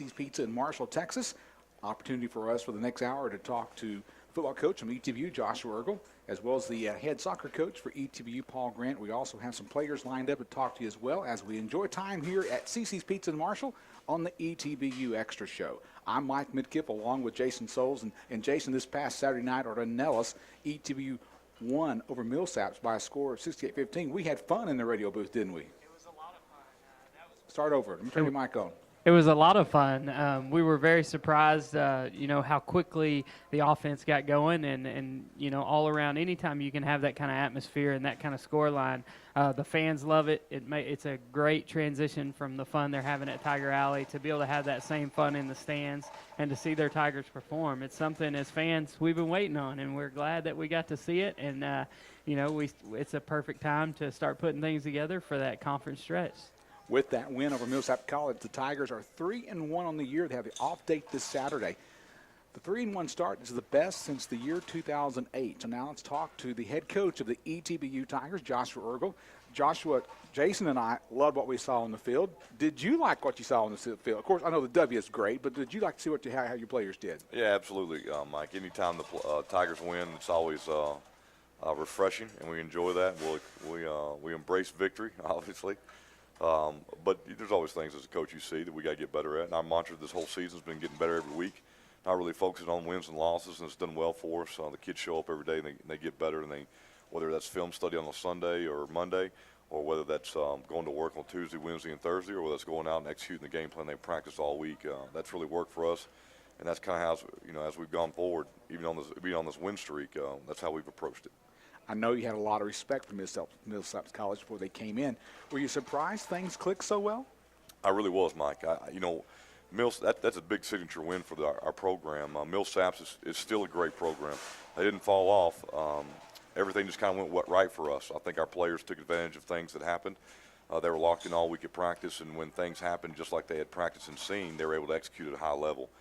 Cece's Pizza in Marshall, Texas. Opportunity for us for the next hour to talk to football coach from ETBU, Joshua Eargle, as well as the head soccer coach for ETBU, Paul Grant. We also have some players lined up to talk to you as well as we enjoy time here at Cece's Pizza in Marshall on the ETBU Extra Show. I'm Mike Midkiff along with Jason Souls. And Jason, this past Saturday night at Nellis, ETBU won over Millsaps by a score of 68-15. We had fun in the radio booth, didn't we? It was a lot of fun. Start over. Let me turn your mic on. It was a lot of fun. We were very surprised, how quickly the offense got going, and all around. Anytime you can have that kind of atmosphere and that kind of score line, the fans love it. It's a great transition from the fun they're having at Tiger Alley to be able to have that same fun in the stands and to see their Tigers perform. It's something as fans we've been waiting on, and we're glad that we got to see it. And it's a perfect time to start putting things together for that conference stretch. With that win over Millsap College, the Tigers are 3-1 on the year. They have the off date this Saturday. The 3-1 start is the best since the year 2008. So now let's talk to the head coach of the ETBU Tigers, Joshua Eargle. Joshua, Jason and I loved what we saw on the field. Did you like what you saw on the field? Of course, I know the W is great, but did you like to see how your players did? Yeah, absolutely, Mike. Anytime the Tigers win, it's always refreshing, and we enjoy that. We embrace victory, obviously. But there's always things as a coach you see that we got to get better at. And our mantra this whole season has been getting better every week, not really focusing on wins and losses, and it's done well for us. The kids show up every day and they get better, and whether that's film study on a Sunday or Monday, or whether that's going to work on Tuesday, Wednesday, and Thursday, or whether that's going out and executing the game plan they practiced all week. That's really worked for us, and that's kind of how as we've gone forward, even on this win streak, that's how we've approached it. I know you had a lot of respect for Millsaps College before they came in. Were you surprised things clicked so well? I really was, Mike. That's a big signature win for our program. Millsaps is still a great program. They didn't fall off. Everything just kind of went right for us. I think our players took advantage of things that happened. They were locked in all week at practice, and when things happened, just like they had practiced and seen, they were able to execute at a high level.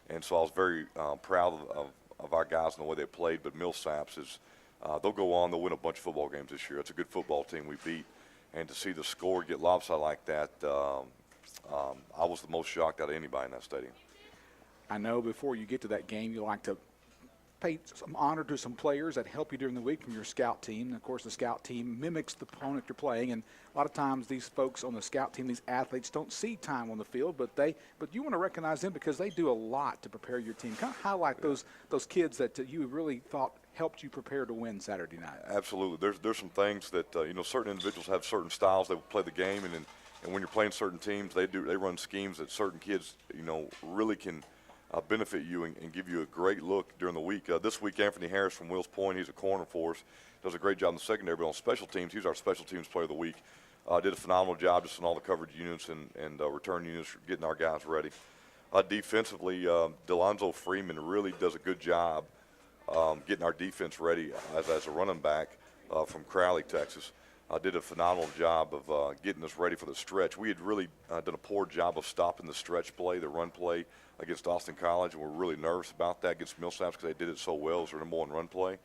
And so I was very proud of our guys and the way they played. But Millsaps is they'll go on. They'll win a bunch of football games this year. It's a good football team we beat. And to see the score get lopsided like that, I was the most shocked out of anybody in that stadium. I know before you get to that game, you like to pay some honor to some players that help you during the week from your scout team. And, of course, the scout team mimics the opponent you're playing. And a lot of times these folks on the scout team, these athletes, don't see time on the field, but you want to recognize them because they do a lot to prepare your team. Kind of highlight those kids that you really thought helped you prepare to win Saturday night. Absolutely. There's some things that certain individuals have certain styles they play the game, and when you're playing certain teams, they run schemes that certain kids really can benefit you and give you a great look during the week. This week, Anthony Harris from Wills Point, he's a corner for us, does a great job in the secondary. But on special teams, he's our special teams player of the week. Did a phenomenal job just in all the coverage units and return units, getting our guys ready. Defensively, Delonzo Freeman really does a good job getting our defense ready as a running back from Crowley, Texas. Did a phenomenal job of getting us ready for the stretch. We had really done a poor job of stopping the stretch play, the run play against Austin College, and we're really nervous about that against Millsaps because they did it so well. It was their number one run play.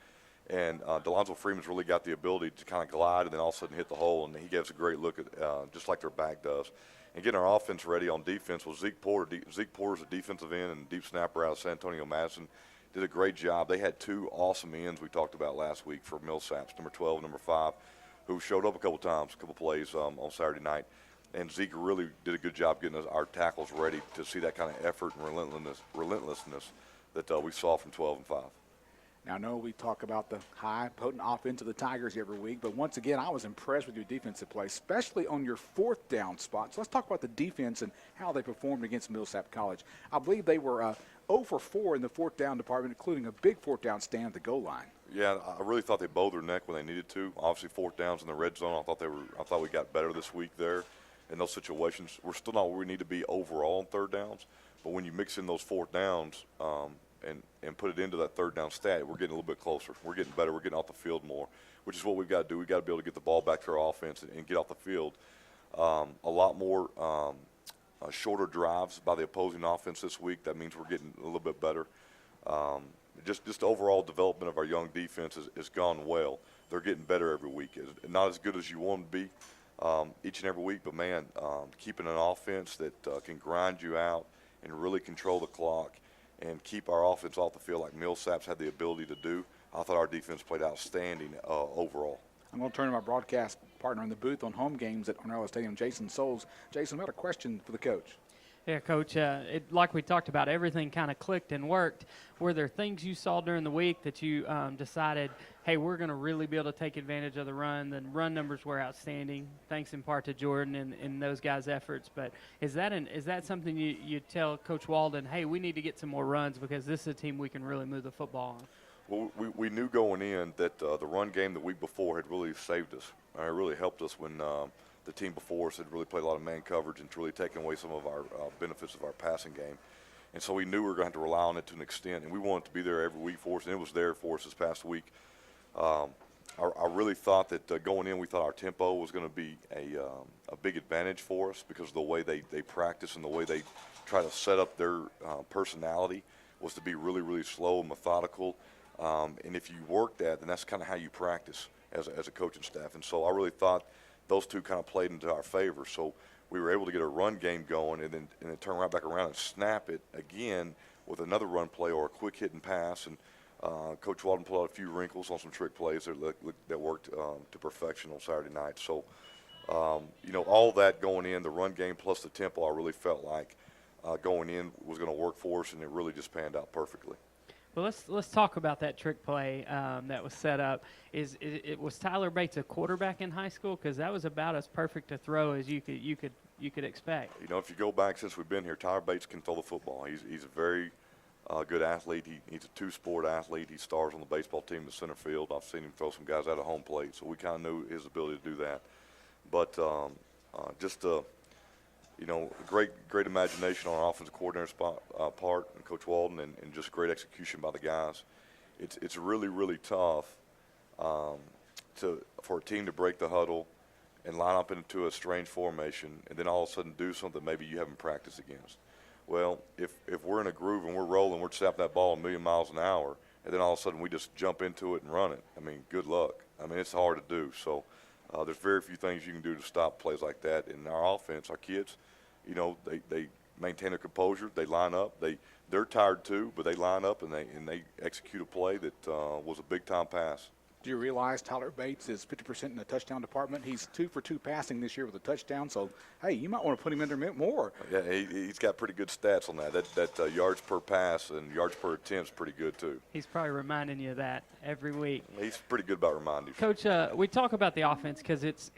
And Delonzo Freeman's really got the ability to kind of glide and then all of a sudden hit the hole, and he gives a great look at just like their back does. And getting our offense ready on defense was Zeke Porter. Zeke Porter's a defensive end and deep snapper out of San Antonio Madison. Did a great job. They had two awesome ends we talked about last week for Millsaps, number 12 and number 5, who showed up a couple times, a couple plays on Saturday night. And Zeke really did a good job getting our tackles ready to see that kind of effort and relentlessness that we saw from 12 and 5. Now, I know we talk about the high, potent offense of the Tigers every week, but once again, I was impressed with your defensive play, especially on your fourth down spot. So let's talk about the defense and how they performed against Millsap College. I believe they were 0 for 4 in the fourth down department, including a big fourth down stand at the goal line. Yeah, I really thought they bowed their neck when they needed to. Obviously, fourth downs in the red zone. I thought we got better this week there in those situations. We're still not where we need to be overall on third downs, but when you mix in those fourth downs and put it into that third down stat, we're getting a little bit closer. We're getting better. We're getting off the field more, which is what we've got to do. We've got to be able to get the ball back to our offense and get off the field. A lot more shorter drives by the opposing offense this week. That means we're getting a little bit better. Just overall development of our young defense has gone well. They're getting better every week. It's not as good as you want them to be each and every week, but, man, keeping an offense that can grind you out and really control the clock and keep our offense off the field like Millsaps had the ability to do, I thought our defense played outstanding overall. I'm going to turn to my broadcast partner in the booth on home games at Arnella Stadium, Jason Souls. Jason, I've got a question for the coach. Yeah, Coach, like we talked about, everything kind of clicked and worked. Were there things you saw during the week that you decided, hey, we're going to really be able to take advantage of the run? The run numbers were outstanding, thanks in part to Jordan and those guys' efforts. But is that something you tell Coach Walden, hey, we need to get some more runs because this is a team we can really move the football on? Well, we knew going in that the run game the week before had really saved us. It really helped us when the team before us had really played a lot of man coverage and really taken away some of our benefits of our passing game. And so we knew we were going to have to rely on it to an extent, and we wanted to be there every week for us, and it was there for us this past week. I really thought that going in, we thought our tempo was going to be a big advantage for us because of the way they practice and the way they try to set up their personality was to be really, really slow and methodical. And if you work that, then that's kind of how you practice as a coaching staff. And so I really thought those two kind of played into our favor. So we were able to get a run game going and then turn right back around and snap it again with another run play or a quick hit and pass. And Coach Walden pulled out a few wrinkles on some trick plays that worked to perfection on Saturday night. So, all that going in, the run game plus the tempo, I really felt like going in was going to work for us, and it really just panned out perfectly. Well, let's talk about that trick play that was set up. Was Tyler Bates a quarterback in high school? Because that was about as perfect a throw as you could expect. If you go back since we've been here, Tyler Bates can throw the football. He's a very good athlete. He's a two-sport athlete. He stars on the baseball team in the center field. I've seen him throw some guys out of home plate, so we kind of knew his ability to do that. But great imagination on our offensive coordinator's part and Coach Walden, and just great execution by the guys. It's really, really tough for a team to break the huddle and line up into a strange formation and then all of a sudden do something maybe you haven't practiced against. Well, if we're in a groove and we're rolling, we're snapping that ball a million miles an hour, and then all of a sudden we just jump into it and run it. Good luck. It's hard to do. So there's very few things you can do to stop plays like that. In our offense, our kids, they maintain their composure. They line up. They're tired too, but they line up and they execute a play that was a big time pass. Do you realize Tyler Bates is 50% in the touchdown department? He's 2 for 2 passing this year with a touchdown. So, hey, you might want to put him in there more. Yeah, he's got pretty good stats on that. That yards per pass and yards per attempt is pretty good too. He's probably reminding you of that every week. He's pretty good about reminding you. Coach, we talk about the offense because it's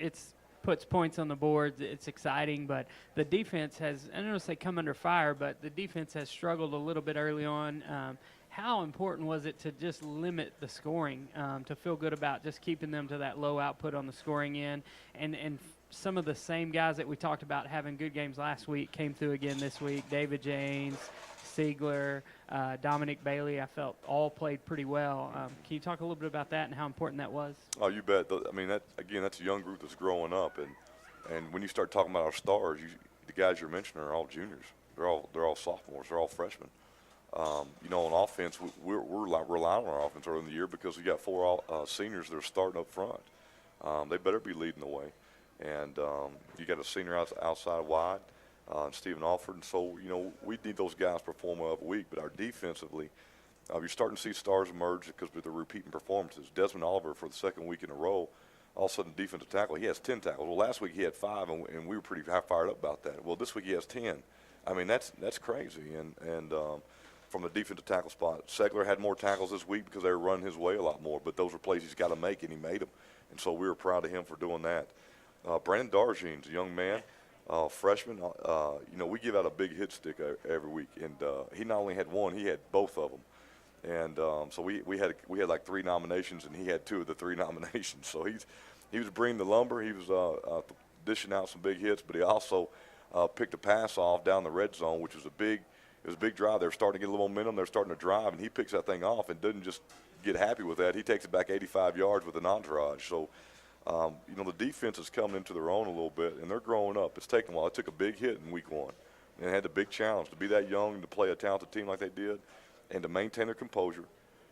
puts points on the board. It's exciting, but the defense has, I don't want to say come under fire, but the defense has struggled a little bit early on. How important was it to just limit the scoring, to feel good about just keeping them to that low output on the scoring end? And some of the same guys that we talked about having good games last week came through again this week. David James, Siegler, Dominic Bailey, I felt all played pretty well. Can you talk a little bit about that and how important that was? Oh, you bet. That's a young group that's growing up, and when you start talking about our stars, the guys you're mentioning are all juniors. They're all sophomores. They're all freshmen. On offense, we're relying on our offense early in the year because we got 4 seniors that are starting up front. They better be leading the way, and you got a senior outside wide. Stephen Alford, and so we need those guys to perform well every week. But our defensively, you're starting to see stars emerge because with the repeating performances. Desmond Oliver for the second week in a row, all of a sudden defensive tackle, he has 10 tackles. Well, last week he had 5, and we were pretty fired up about that. Well, this week he has 10. That's crazy. And from the defensive tackle spot, Segler had more tackles this week because they were running his way a lot more. But those were plays he's got to make, and he made them. And so we were proud of him for doing that. Brandon Darjean's a young man. Freshman, we give out a big hit stick every week, and he not only had one, he had both of them, and so we had like 3 nominations, and he had 2 of the 3 nominations. So he was bringing the lumber, he was dishing out some big hits, but he also picked a pass off down the red zone, which was a big drive. They're starting to get a little momentum, they're starting to drive, and he picks that thing off and doesn't just get happy with that. He takes it back 85 yards with an entourage. So. The defense is coming into their own a little bit, and they're growing up. It's taken a while. It took a big hit in week 1 and had the big challenge to be that young and to play a talented team like they did and to maintain their composure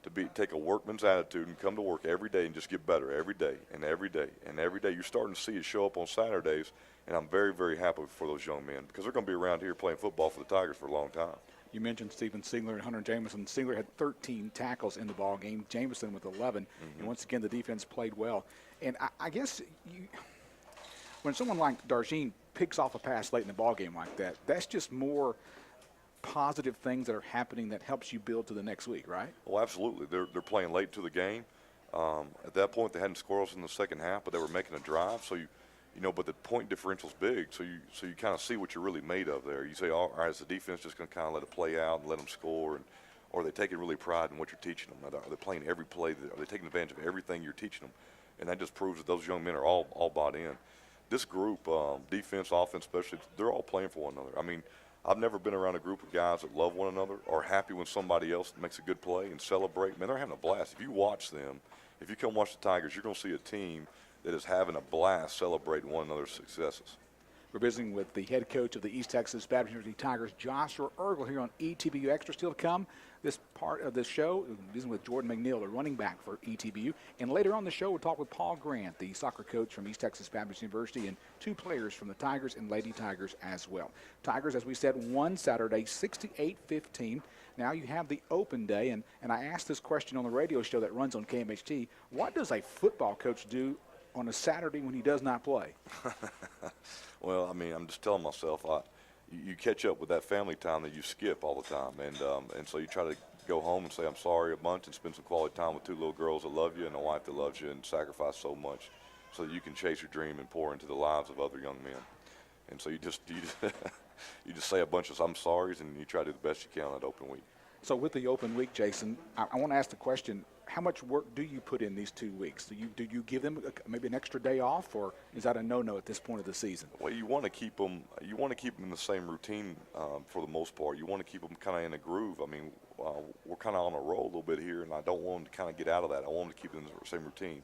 to take a workman's attitude and come to work every day and just get better every day and every day and every day. You're starting to see it show up on Saturdays, and I'm very, very happy for those young men because they're going to be around here playing football for the Tigers for a long time. You mentioned Stephen Siegler and Hunter Jameson. Siegler had 13 tackles in the ball game. Jameson with 11. And once again, the defense played well. And I guess when someone like Darjeem picks off a pass late in the ball game like that, that's just more positive things that are happening that helps you build to the next week, right? Well, absolutely. They're playing late to the game. At that point, they hadn't scored us in the second half, but they were making a drive. So but the point differential's big. So you kind of see what you're really made of there. You say, all right, is the defense just going to kind of let it play out and let them score, or are they taking really pride in what you're teaching them? Are they playing every play? Are they taking advantage of everything you're teaching them? And that just proves that those young men are all bought in. This group, defense, offense, especially, they're all playing for one another. I mean, I've never been around a group of guys that love one another or happy when somebody else makes a good play and celebrate. Man, they're having a blast. If you watch them, if you come watch the Tigers, you're going to see a team that is having a blast celebrating one another's successes. We're visiting with the head coach of the East Texas Baptist University Tigers, Joshua Eargle, here on ETBU Extra. Still to come, this part of the show, we're visiting with Jordan McNeil, the running back for ETBU. And later on the show, we'll talk with Paul Grant, the soccer coach from East Texas Baptist University, and two players from the Tigers and Lady Tigers as well. Tigers, as we said, won Saturday, 68-15. Now you have the open day, and I asked this question on the radio show that runs on KMHT. What does a football coach do on a Saturday when he does not play? Well, I mean, I'm just telling myself, you catch up with that family time that you skip all the time, and so you try to go home and say I'm sorry a bunch and spend some quality time with two little girls that love you and a wife that loves you and sacrifice so much so that you can chase your dream and pour into the lives of other young men. And so you just say a bunch of I'm sorry's and you try to do the best you can on that open week. So with the open week, Jason, I want to ask the question, how much work do you put in these 2 weeks? Do you give them maybe an extra day off, or is that a no-no at this point of the season? Well, you want to keep them in the same routine for the most part. You want to keep them kind of in a groove. I mean, we're kind of on a roll a little bit here, and I don't want them to kind of get out of that. I want them to keep them in the same routine.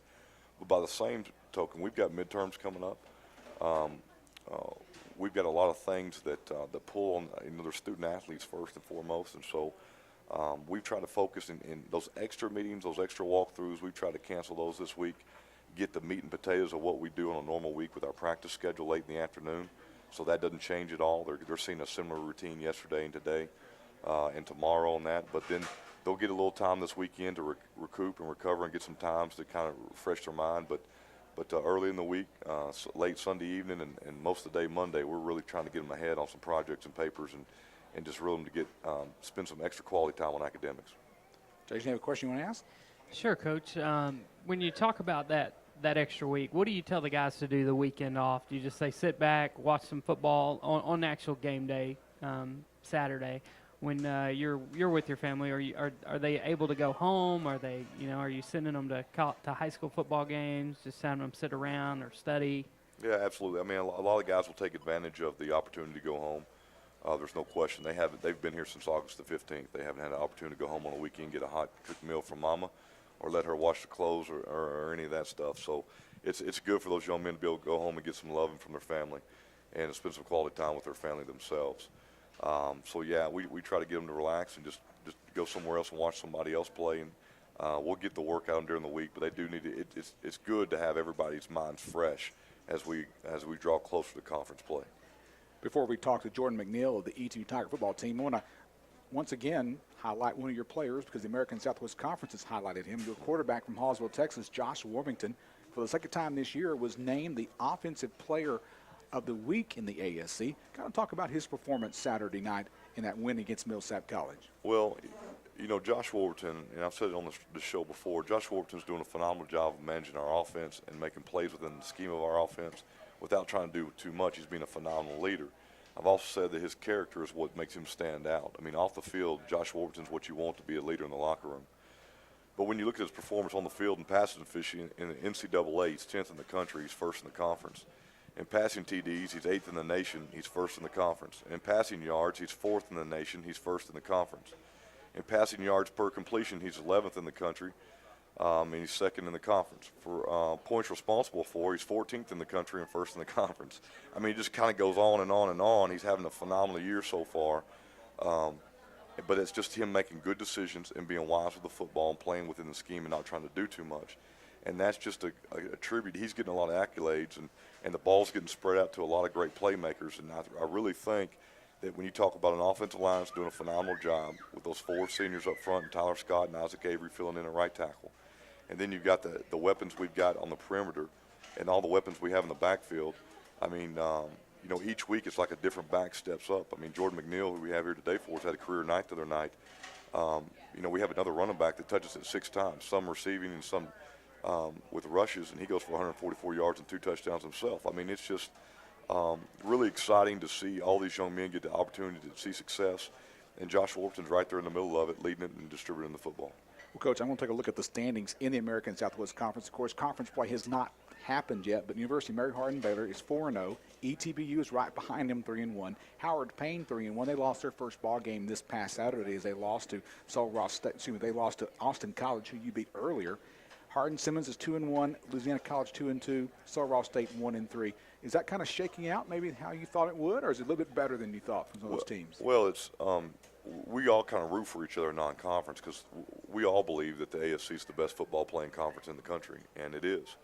But by the same token, we've got midterms coming up. We've got a lot of things that pull on, they're student athletes first and foremost, and so we've tried to focus in those extra meetings, those extra walkthroughs. We've tried to cancel those this week, get the meat and potatoes of what we do on a normal week with our practice schedule late in the afternoon. So that doesn't change at all. They're seeing a similar routine yesterday and today and tomorrow on that. But then they'll get a little time this weekend to recoup and recover and get some times to kind of refresh their mind. But early in the week, late Sunday evening and most of the day Monday, we're really trying to get them ahead on some projects and papers and just really to get spend some extra quality time on academics. Jason, you have a question you want to ask? Sure, Coach. When you talk about that extra week, what do you tell the guys to do the weekend off? Do you just say sit back, watch some football on actual game day, Saturday, when you're with your family? Are they able to go home? Are they are you sending them to high school football games? Just having them sit around or study? Yeah, absolutely. I mean, a lot of guys will take advantage of the opportunity to go home. There's no question. They've been here since August the 15th. They haven't had an opportunity to go home on a weekend, get a hot cooked meal from mama, or let her wash the clothes or any of that stuff. So it's good for those young men to be able to go home and get some loving from their family and to spend some quality time with their family themselves. So, yeah, we try to get them to relax and just go somewhere else and watch somebody else play. And we'll get the work out during the week, but they do need to it's good to have everybody's minds fresh as we draw closer to conference play. Before we talk to Jordan McNeil of the ETBU Tiger football team, I want to once again highlight one of your players because the American Southwest Conference has highlighted him. Your quarterback from Hallsville, Texas, Josh Warmington, for the second time this year was named the Offensive Player of the Week in the ASC. Kind of talk about his performance Saturday night in that win against Millsap College. Well, Josh Warburton, and I've said it on the show before, Josh Warburton's doing a phenomenal job of managing our offense and making plays within the scheme of our offense without trying to do too much. He's been a phenomenal leader. I've also said that his character is what makes him stand out. I mean, off the field, Josh Warburton's what you want to be a leader in the locker room. But when you look at his performance on the field and passing efficiency in the NCAA, he's 10th in the country, he's first in the conference. In passing TDs, he's 8th in the nation, he's first in the conference. In passing yards, he's 4th in the nation, he's first in the conference. In passing yards per completion, he's 11th in the country, and he's second in the conference. For points responsible for, he's 14th in the country and first in the conference. I mean, it just kind of goes on and on and on. He's having a phenomenal year so far. but it's just him making good decisions and being wise with the football and playing within the scheme and not trying to do too much. And that's just a tribute. He's getting a lot of accolades, and the ball's getting spread out to a lot of great playmakers. And I really think that when you talk about an offensive line that's doing a phenomenal job with those 4 seniors up front, and Tyler Scott and Isaac Avery filling in at right tackle, and then you've got the weapons we've got on the perimeter and all the weapons we have in the backfield. I mean, you know, each week it's like a different back steps up. I mean, Jordan McNeil, who we have here today for us, had a career night the other night. You know, we have another running back that touches it 6 times, some receiving and some with rushes, and he goes for 144 yards and 2 touchdowns himself. I mean, it's just really exciting to see all these young men get the opportunity to see success, and Josh Warburton's right there in the middle of it, leading it and distributing the football. Well, Coach, I'm going to take a look at the standings in the American Southwest Conference. Of course, conference play has not happened yet, but University of Mary Hardin-Baylor is 4-0. ETBU is right behind them, 3-1. Howard Payne, 3-1. They lost their first ball game this past Saturday as they lost to they lost to Austin College, who you beat earlier. Hardin-Simmons is 2-1. Louisiana College 2-2. Sul Ross State 1-3. Is that kind of shaking out maybe how you thought it would, or is it a little bit better than you thought from those teams? Well, it's we all kind of root for each other in non-conference because we all believe that the ASC is the best football playing conference in the country, and it is.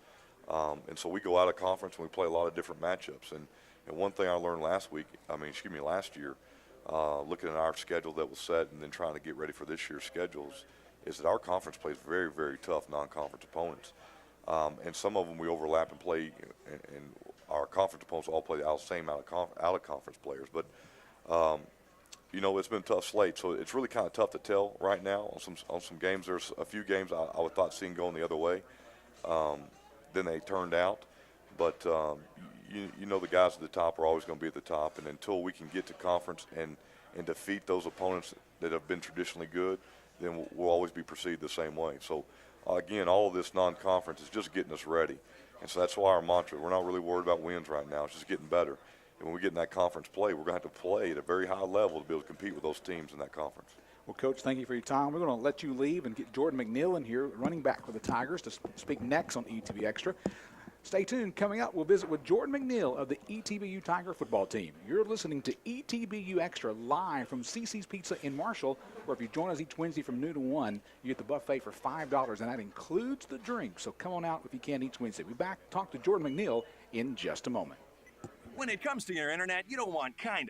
And so we go out of conference and we play a lot of different matchups. And one thing I learned last year, looking at our schedule that was set and then trying to get ready for this year's schedules, is that our conference plays very, very tough non-conference opponents. And some of them we overlap and play, and our conference opponents all play the same out-of-conference players. But, you know, it's been a tough slate, so it's really kind of tough to tell right now on some games. There's a few games I would thought seeing going the other way. Then they turned out. But, you know, the guys at the top are always going to be at the top, and until we can get to conference and defeat those opponents that have been traditionally good, then we'll always be perceived the same way. So, again, all of this non-conference is just getting us ready. And so that's why our mantra, we're not really worried about wins right now. It's just getting better. And when we get in that conference play, we're going to have to play at a very high level to be able to compete with those teams in that conference. Well, Coach, thank you for your time. We're going to let you leave and get Jordan McNeil in here, running back for the Tigers, to speak next on ETB Extra. Stay tuned. Coming up, we'll visit with Jordan McNeil of the ETBU Tiger football team. You're listening to ETBU Extra live from CC's Pizza in Marshall, where if you join us each Wednesday from noon to 1, you get the buffet for $5, and that includes the drink. So come on out if you can each Wednesday. We'll be back to talk to Jordan McNeil in just a moment. When it comes to your internet, you don't want kind